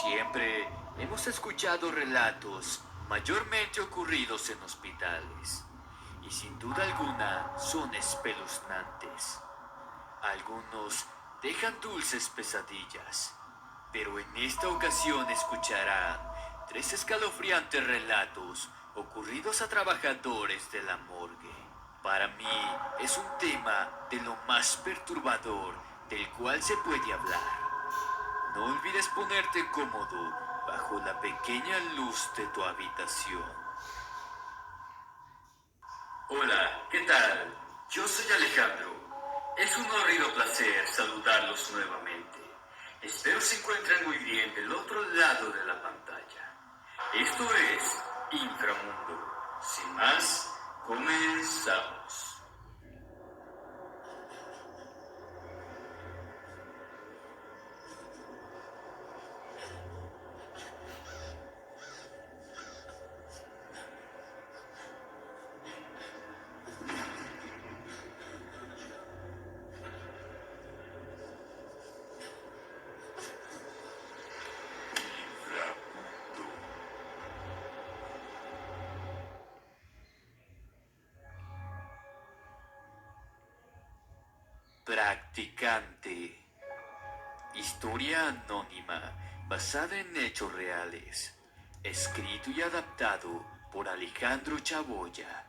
Siempre hemos escuchado relatos mayormente ocurridos en hospitales y sin duda alguna son espeluznantes. Algunos dejan dulces pesadillas, pero en esta ocasión escucharán tres escalofriantes relatos ocurridos a trabajadores de la morgue. Para mí es un tema de lo más perturbador del cual se puede hablar. No olvides ponerte cómodo bajo la pequeña luz de tu habitación. Hola, ¿qué tal? Yo soy Alejandro. Es un horrido placer saludarlos nuevamente. Espero se encuentren muy bien del otro lado de la pantalla. Esto es Inframundo. Sin más, comenzamos. Practicante. Historia anónima basada en hechos reales. Escrito y adaptado por Alejandro Chaboya.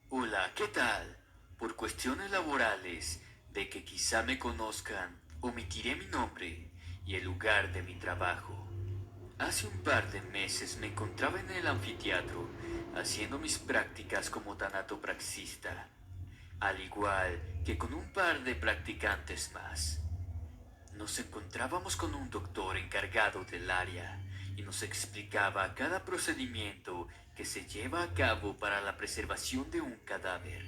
Hola, ¿qué tal? Por cuestiones laborales, de que quizá me conozcan, omitiré mi nombre y el lugar de mi trabajo. Hace un par de meses me encontraba en el anfiteatro haciendo mis prácticas como tanatopraxista, al igual que con un par de practicantes más. Nos encontrábamos con un doctor encargado del área y nos explicaba cada procedimiento que se lleva a cabo para la preservación de un cadáver.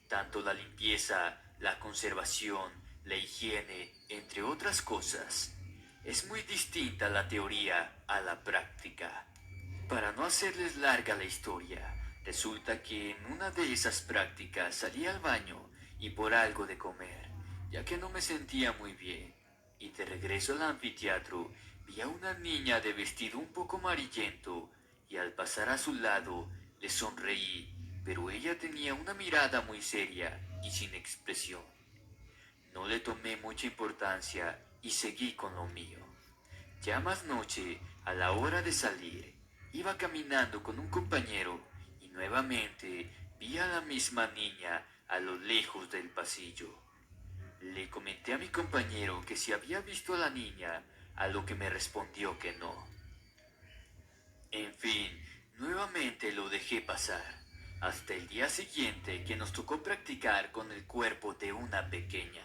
Tanto la limpieza, la conservación, la higiene, entre otras cosas. Es muy distinta la teoría a la práctica. Para no hacerles larga la historia, resulta que en una de esas prácticas salí al baño y por algo de comer, ya que no me sentía muy bien. Y de regreso al anfiteatro vi a una niña de vestido un poco amarillento y al pasar a su lado le sonreí, pero ella tenía una mirada muy seria y sin expresión. No le tomé mucha importancia y seguí con lo mío. Ya más noche, a la hora de salir, iba caminando con un compañero y nuevamente vi a la misma niña a lo lejos del pasillo. Le comenté a mi compañero que si había visto a la niña, a lo que me respondió que no. En fin, nuevamente lo dejé pasar, hasta el día siguiente que nos tocó practicar con el cuerpo de una pequeña.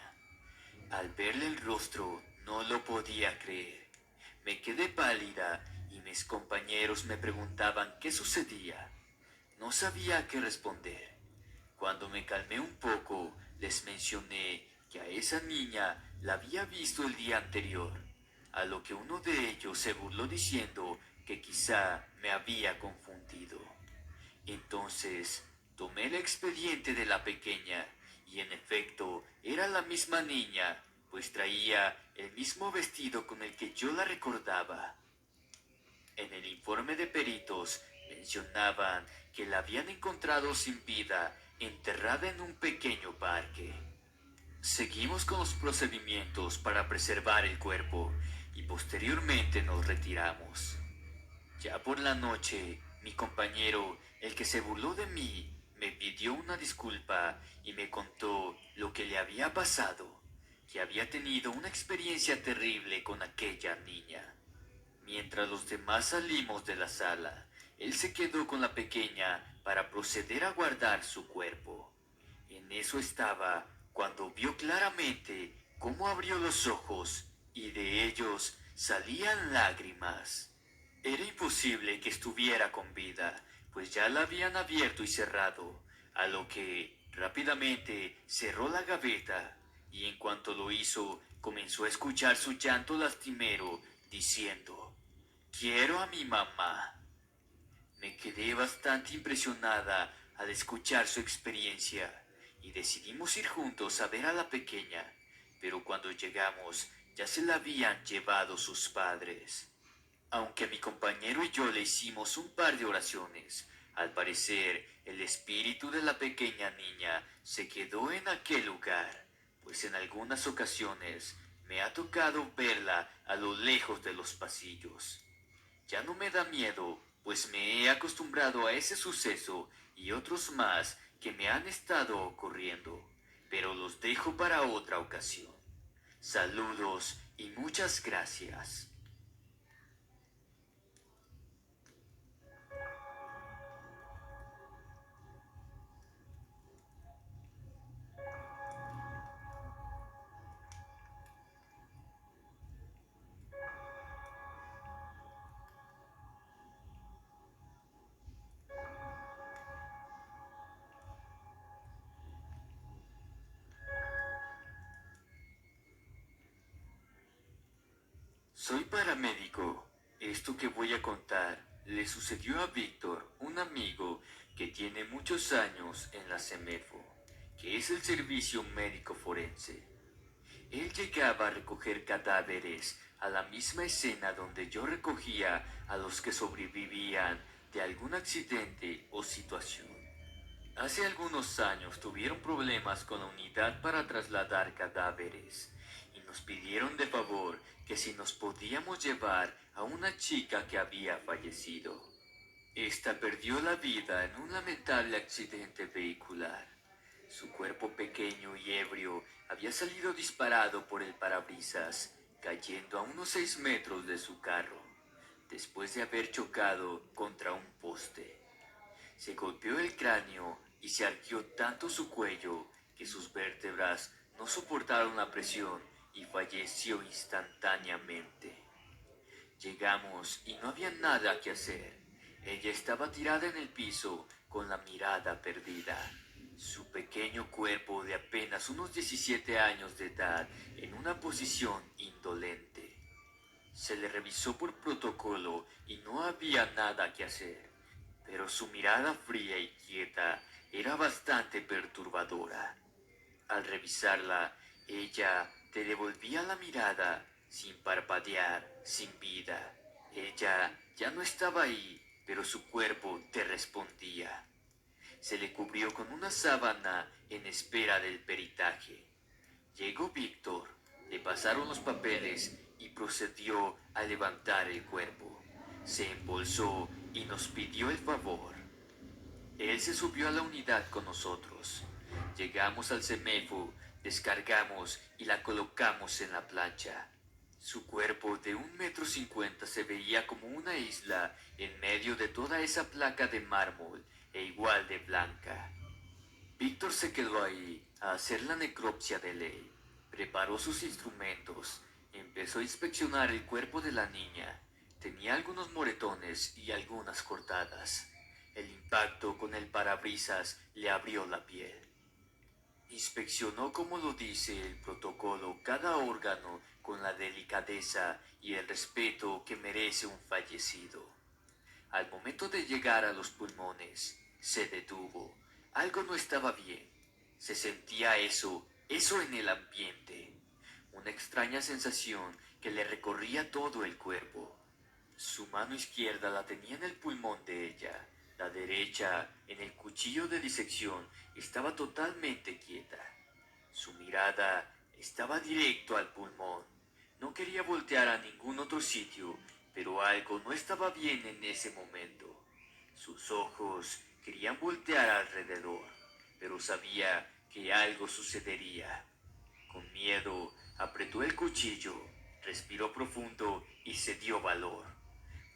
Al verle el rostro, no lo podía creer. Me quedé pálida y mis compañeros me preguntaban qué sucedía. No sabía qué responder. Cuando me calmé un poco, les mencioné que a esa niña la había visto el día anterior, a lo que uno de ellos se burló diciendo que quizá me había confundido. Entonces tomé el expediente de la pequeña y en efecto era la misma niña, pues traía el mismo vestido con el que yo la recordaba. En el informe de peritos mencionaban que la habían encontrado sin vida, enterrada en un pequeño parque. Seguimos con los procedimientos para preservar el cuerpo y posteriormente nos retiramos. Ya por la noche, mi compañero, el que se burló de mí, me pidió una disculpa y me contó lo que le había pasado, que había tenido una experiencia terrible con aquella niña. Mientras los demás salimos de la sala, él se quedó con la pequeña para proceder a guardar su cuerpo. En eso estaba cuando vio claramente cómo abrió los ojos y de ellos salían lágrimas. Era imposible que estuviera con vida, pues ya la habían abierto y cerrado, a lo que rápidamente cerró la gaveta y en cuanto lo hizo comenzó a escuchar su llanto lastimero diciendo: "Quiero a mi mamá". Me quedé bastante impresionada al escuchar su experiencia y decidimos ir juntos a ver a la pequeña, pero cuando llegamos ya se la habían llevado sus padres. Aunque mi compañero y yo le hicimos un par de oraciones, al parecer el espíritu de la pequeña niña se quedó en aquel lugar, pues en algunas ocasiones me ha tocado verla a lo lejos de los pasillos. Ya no me da miedo, pues me he acostumbrado a ese suceso y otros más que me han estado ocurriendo, pero los dejo para otra ocasión. Saludos y muchas gracias. Soy paramédico. Esto que voy a contar le sucedió a Víctor, un amigo que tiene muchos años en la CEMEFO, que es el Servicio Médico Forense. Él llegaba a recoger cadáveres a la misma escena donde yo recogía a los que sobrevivían de algún accidente o situación. Hace algunos años tuvieron problemas con la unidad para trasladar cadáveres y nos pidieron de favor que si nos podíamos llevar a una chica que había fallecido. Esta perdió la vida en un lamentable accidente vehicular. Su cuerpo pequeño y ebrio había salido disparado por el parabrisas, cayendo a unos 6 metros de su carro, después de haber chocado contra un poste. Se golpeó el cráneo y se arqueó tanto su cuello que sus vértebras no soportaron la presión y falleció instantáneamente. Llegamos y no había nada que hacer. Ella estaba tirada en el piso con la mirada perdida. Su pequeño cuerpo de apenas unos 17 años de edad en una posición indolente. Se le revisó por protocolo y no había nada que hacer, pero su mirada fría y quieta era bastante perturbadora. Al revisarla, ella te devolvía la mirada sin parpadear, sin vida. Ella ya no estaba ahí, pero su cuerpo te respondía. Se le cubrió con una sábana en espera del peritaje. Llegó Víctor, le pasaron los papeles y procedió a levantar el cuerpo. Se embolsó y nos pidió el favor. Él se subió a la unidad con nosotros. Llegamos al CEMEFO, descargamos y la colocamos en la plancha. Su cuerpo de 1,50 m se veía como una isla en medio de toda esa placa de mármol e igual de blanca. Víctor se quedó ahí a hacer la necropsia de ley. Preparó sus instrumentos, empezó a inspeccionar el cuerpo de la niña. Tenía algunos moretones y algunas cortadas. El impacto con el parabrisas le abrió la piel. Inspeccionó, como lo dice el protocolo, cada órgano con la delicadeza y el respeto que merece un fallecido. Al momento de llegar a los pulmones, se detuvo. Algo no estaba bien. Se sentía eso en el ambiente. Una extraña sensación que le recorría todo el cuerpo. Su mano izquierda la tenía en el pulmón de ella. La derecha, en el cuchillo de disección, estaba totalmente quieta. Su mirada estaba directo al pulmón. No quería voltear a ningún otro sitio, pero algo no estaba bien en ese momento. Sus ojos querían voltear alrededor, pero sabía que algo sucedería. Con miedo, apretó el cuchillo, respiró profundo y se dio valor.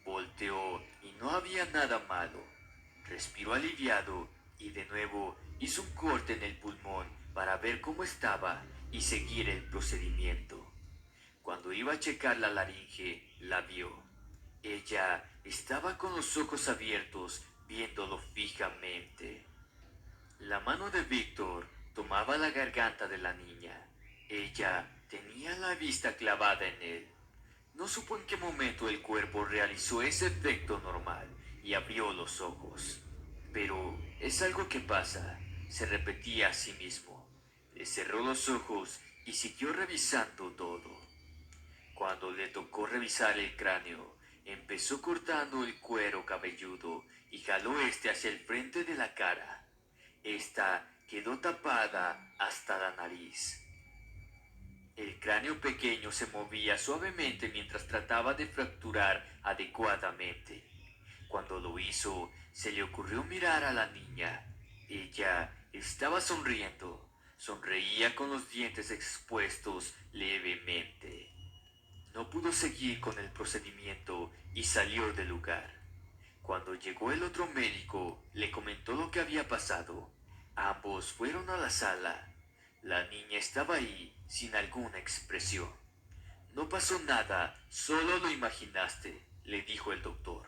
Volteó y no había nada malo. Respiró aliviado y de nuevo hizo un corte en el pulmón para ver cómo estaba y seguir el procedimiento. Cuando iba a checar la laringe, la vio. Ella estaba con los ojos abiertos, viéndolo fijamente. La mano de Víctor tomaba la garganta de la niña. Ella tenía la vista clavada en él. No supo en qué momento el cuerpo realizó ese efecto normal y abrió los ojos. Pero es algo que pasa. se repetía a sí mismo. Le cerró los ojos y siguió revisando todo. Cuando le tocó revisar el cráneo, empezó cortando el cuero cabelludo y jaló este hacia el frente de la cara. Esta quedó tapada hasta la nariz. El cráneo pequeño se movía suavemente mientras trataba de fracturar adecuadamente. Cuando lo hizo, se le ocurrió mirar a la niña. Ella estaba sonriendo. Sonreía con los dientes expuestos levemente. No pudo seguir con el procedimiento y salió del lugar. Cuando llegó el otro médico, le comentó lo que había pasado. Ambos fueron a la sala. La niña estaba ahí, sin alguna expresión. No pasó nada, solo lo imaginaste, le dijo el doctor.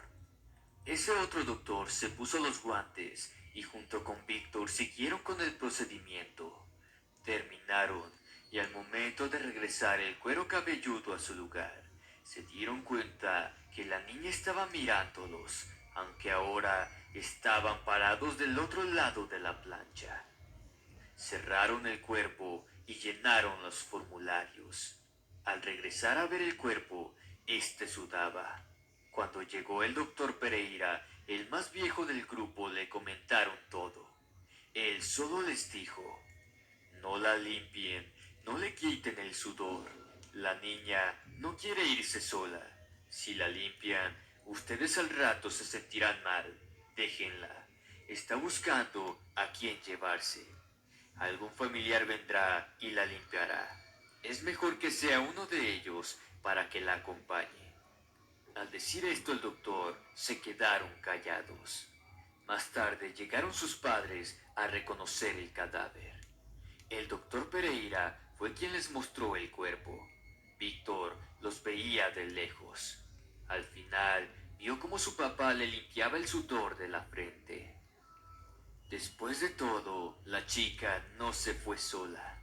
Ese otro doctor se puso los guantes y junto con Víctor siguieron con el procedimiento. Terminaron y al momento de regresar el cuero cabelludo a su lugar, se dieron cuenta que la niña estaba mirándolos, aunque ahora estaban parados del otro lado de la plancha. Cerraron el cuerpo y llenaron los formularios. Al regresar a ver el cuerpo, éste sudaba. Cuando llegó el doctor Pereira, el más viejo del grupo, le comentaron todo. Él solo les dijo: no la limpien, no le quiten el sudor. La niña no quiere irse sola. Si la limpian, ustedes al rato se sentirán mal. Déjenla. Está buscando a quien llevarse. Algún familiar vendrá y la limpiará. Es mejor que sea uno de ellos para que la acompañe. Al decir esto el doctor se quedaron callados. Más tarde llegaron sus padres a reconocer el cadáver. El doctor Pereira fue quien les mostró el cuerpo. Víctor los veía de lejos. Al final vio cómo su papá le limpiaba el sudor de la frente. Después de todo, la chica no se fue sola.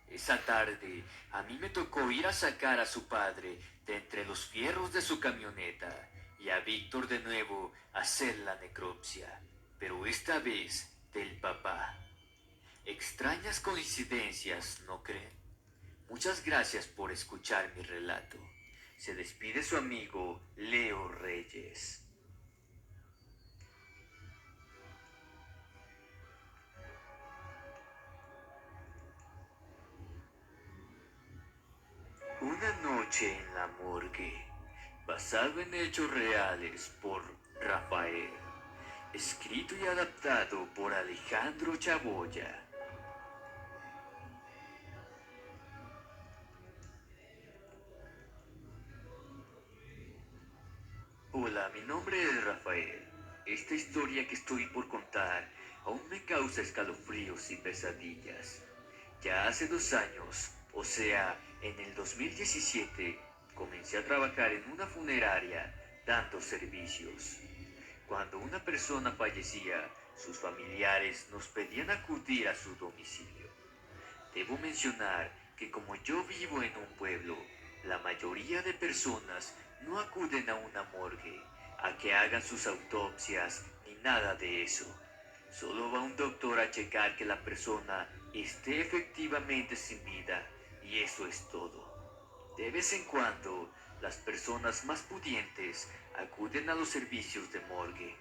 Esa tarde, a mí me tocó ir a sacar a su padre de entre los fierros de su camioneta y a Víctor de nuevo a hacer la necropsia, pero esta vez del papá. Extrañas coincidencias, ¿no creen? Muchas gracias por escuchar mi relato. Se despide su amigo Leo Reyes. Una noche en la morgue, basado en hechos reales por Rafael, escrito y adaptado por Alejandro Chaboya. Hola, mi nombre es Rafael. Esta historia que estoy por contar aún me causa escalofríos y pesadillas. Ya hace 2 años, o sea, en el 2017, comencé a trabajar en una funeraria dando servicios. Cuando una persona fallecía, sus familiares nos pedían acudir a su domicilio. Debo mencionar que como yo vivo en un pueblo, la mayoría de personas no acuden a una morgue a que hagan sus autopsias ni nada de eso. Solo va un doctor a checar que la persona esté efectivamente sin vida y eso es todo. De vez en cuando, las personas más pudientes acuden a los servicios de morgue.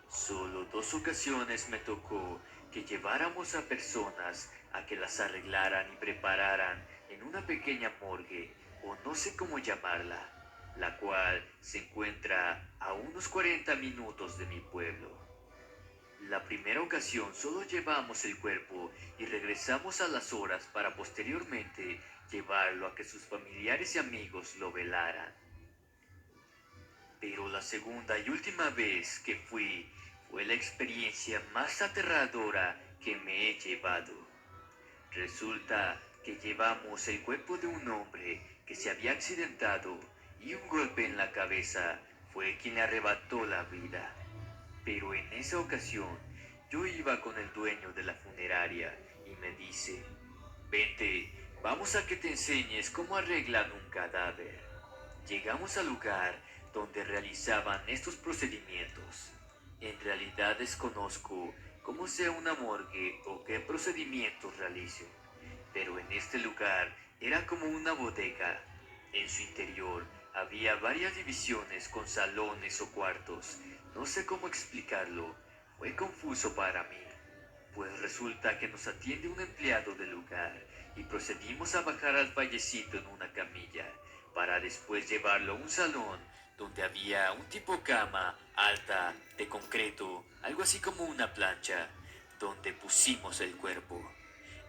Solo 2 ocasiones me tocó que lleváramos a personas a que las arreglaran y prepararan en una pequeña morgue, o no sé cómo llamarla, la cual se encuentra a unos 40 minutos de mi pueblo. La primera ocasión solo llevamos el cuerpo y regresamos a las horas para posteriormente llevarlo a que sus familiares y amigos lo velaran. Pero la segunda y última vez que fui fue la experiencia más aterradora que me he llevado. Resulta que llevamos el cuerpo de un hombre que se había accidentado y un golpe en la cabeza fue quien le arrebató la vida. Pero en esa ocasión yo iba con el dueño de la funeraria y me dice: vente, vamos a que te enseñes cómo arreglan un cadáver. Llegamos al lugar donde realizaban estos procedimientos. En realidad desconozco cómo sea una morgue o qué procedimientos realicen. Pero en este lugar era como una bodega. En su interior había varias divisiones con salones o cuartos. No sé cómo explicarlo. Fue confuso para mí. Pues resulta que nos atiende un empleado del lugar y procedimos a bajar al fallecido en una camilla para después llevarlo a un salón donde había un tipo cama alta de concreto, algo así como una plancha, donde pusimos el cuerpo.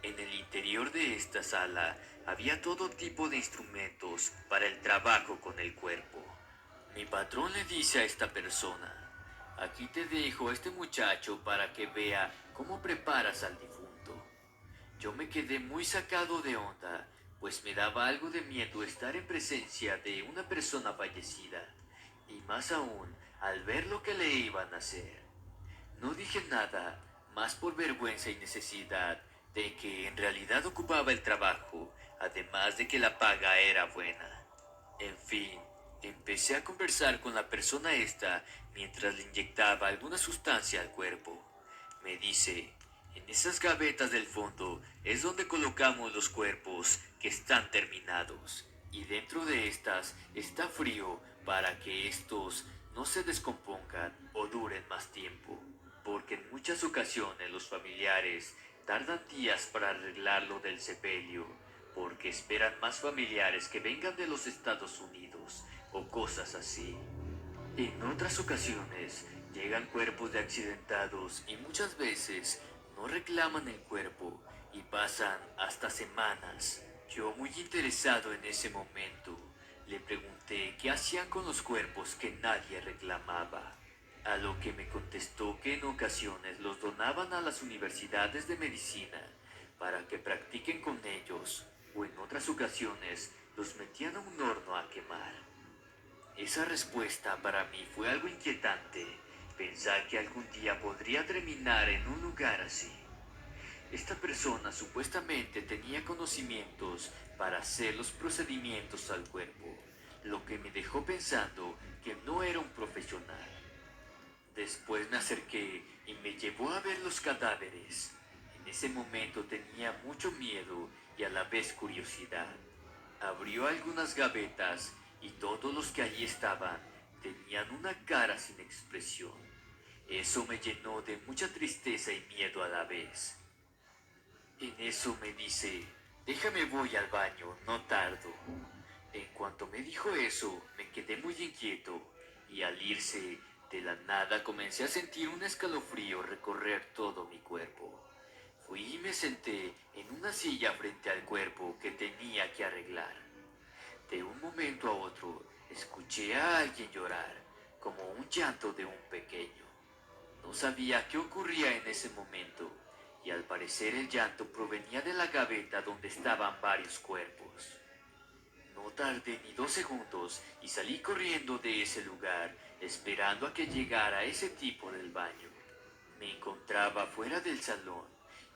En el interior de esta sala había todo tipo de instrumentos para el trabajo con el cuerpo. Mi patrón le dice a esta persona: aquí te dejo a este muchacho para que vea cómo preparas al difunto. Yo me quedé muy sacado de onda, pues me daba algo de miedo estar en presencia de una persona fallecida, y más aún al ver lo que le iban a hacer. No dije nada, más por vergüenza y necesidad de que en realidad ocupaba el trabajo, además de que la paga era buena. En fin, empecé a conversar con la persona esta mientras le inyectaba alguna sustancia al cuerpo. Me dice: en esas gavetas del fondo es donde colocamos los cuerpos que están terminados, y dentro de estas está frío para que estos no se descompongan o duren más tiempo, porque en muchas ocasiones los familiares tardan días para arreglar lo del sepelio, porque esperan más familiares que vengan de los Estados Unidos o cosas así. En otras ocasiones llegan cuerpos de accidentados y muchas veces no reclaman el cuerpo y pasan hasta semanas. Yo, muy interesado en ese momento, le pregunté qué hacían con los cuerpos que nadie reclamaba, a lo que me contestó que en ocasiones los donaban a las universidades de medicina para que practiquen con ellos, o en otras ocasiones los metían a un horno a quemar. Esa respuesta para mí fue algo inquietante, pensar que algún día podría terminar en un lugar así. Esta persona supuestamente tenía conocimientos para hacer los procedimientos al cuerpo, lo que me dejó pensando que no era un profesional. Después me acerqué y me llevó a ver los cadáveres. En ese momento tenía mucho miedo y a la vez curiosidad. Abrió algunas gavetas y todos los que allí estaban tenían una cara sin expresión. Eso me llenó de mucha tristeza y miedo a la vez. En eso me dice: déjame, voy al baño, no tardo. En cuanto me dijo eso, me quedé muy inquieto, y al irse, de la nada comencé a sentir un escalofrío recorrer todo mi cuerpo. Fui y me senté en una silla frente al cuerpo que tenía que arreglar. De un momento a otro, escuché a alguien llorar, como un llanto de un pequeño. No sabía qué ocurría en ese momento, y al parecer el llanto provenía de la gaveta donde estaban varios cuerpos. No tardé ni 2 segundos y salí corriendo de ese lugar, esperando a que llegara ese tipo del baño. Me encontraba fuera del salón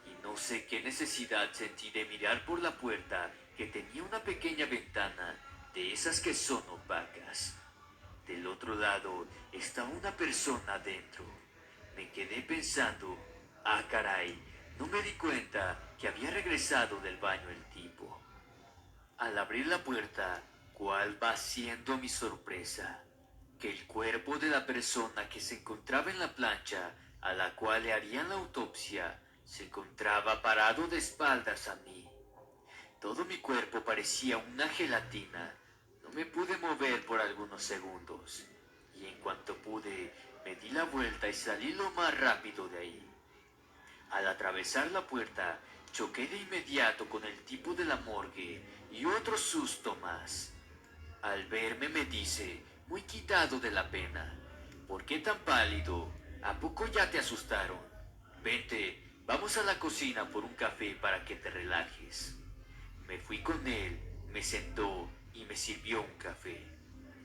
y no sé qué necesidad sentí de mirar por la puerta, que tenía una pequeña ventana de esas que son opacas. Del otro lado estaba una persona dentro. Me quedé pensando: ah, caray, no me di cuenta que había regresado del baño el tipo. Al abrir la puerta, ¿cuál va siendo mi sorpresa? Que el cuerpo de la persona que se encontraba en la plancha a la cual le harían la autopsia se encontraba parado de espaldas a mí. Todo mi cuerpo parecía una gelatina. No me pude mover por algunos segundos, y en cuanto pude, me di la vuelta y salí lo más rápido de ahí. Al atravesar la puerta, choqué de inmediato con el tipo de la morgue y otro susto más. Al verme me dice, muy quitado de la pena: ¿por qué tan pálido? ¿A poco ya te asustaron? Vente, vamos a la cocina por un café para que te relajes. Me fui con él, me sentó y me sirvió un café.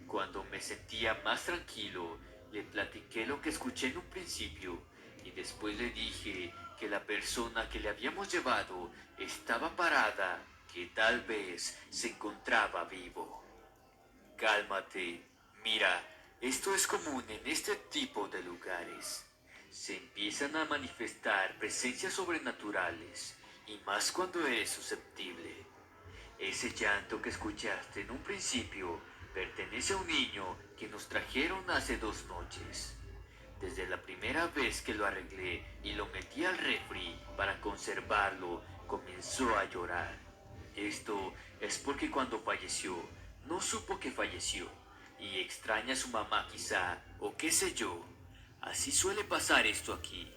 Cuando me sentía más tranquilo, le platiqué lo que escuché en un principio, y después le dije que la persona que le habíamos llevado estaba parada, que tal vez se encontraba vivo. Cálmate, mira, esto es común en este tipo de lugares. se empiezan a manifestar presencias sobrenaturales, y más cuando es susceptible. Ese llanto que escuchaste en un principio pertenece a un niño que nos trajeron hace 2 noches. Desde la primera vez que lo arreglé y lo metí al refri para conservarlo, comenzó a llorar. Esto es porque cuando falleció, no supo que falleció, y extraña a su mamá quizá, o qué sé yo. Así suele pasar esto aquí.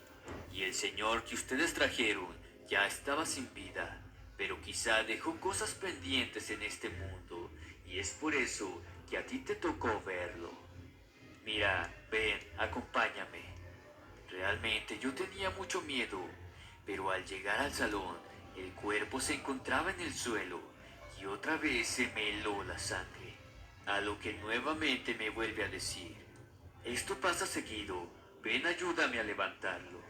Y el señor que ustedes trajeron ya estaba sin vida, pero quizá dejó cosas pendientes en este mundo, y es por eso que a ti te tocó verlo. Mira, ven, acompáñame. Realmente yo tenía mucho miedo, pero al llegar al salón, el cuerpo se encontraba en el suelo y otra vez se me heló la sangre. A lo que nuevamente me vuelve a decir, esto pasa seguido, ven ayúdame a levantarlo.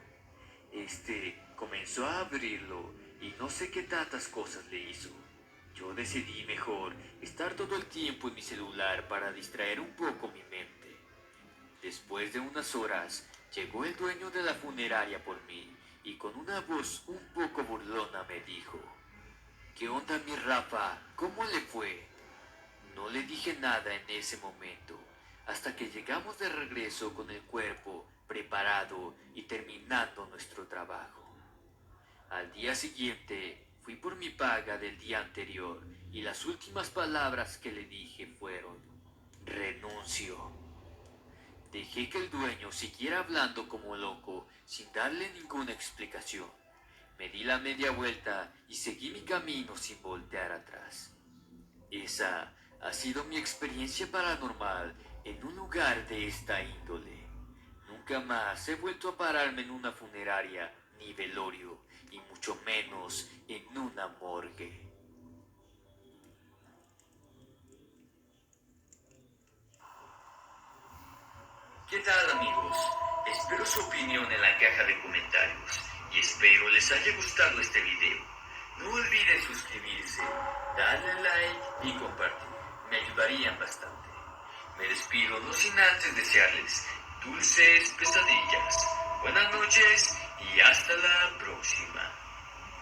Este comenzó a abrirlo y no sé qué tantas cosas le hizo. Yo decidí mejor estar todo el tiempo en mi celular para distraer un poco mi mente. Después de unas horas, llegó el dueño de la funeraria por mí y con una voz un poco burlona me dijo, ¿qué onda mi Rafa? ¿Cómo le fue? No le dije nada en ese momento, hasta que llegamos de regreso con el cuerpo preparado y terminando nuestro trabajo. Al día siguiente fui por mi paga del día anterior y las últimas palabras que le dije fueron, renuncio. Dejé que el dueño siguiera hablando como loco sin darle ninguna explicación. Me di la media vuelta y seguí mi camino sin voltear atrás. Esa ha sido mi experiencia paranormal en un lugar de esta índole. Nunca más he vuelto a pararme en una funeraria ni velorio, y mucho menos en una morgue. ¿Qué tal amigos? Espero su opinión en la caja de comentarios y espero les haya gustado este video. No olviden suscribirse, darle like y compartir. Me ayudarían bastante. Me despido no sin antes desearles dulces pesadillas. Buenas noches y hasta la próxima.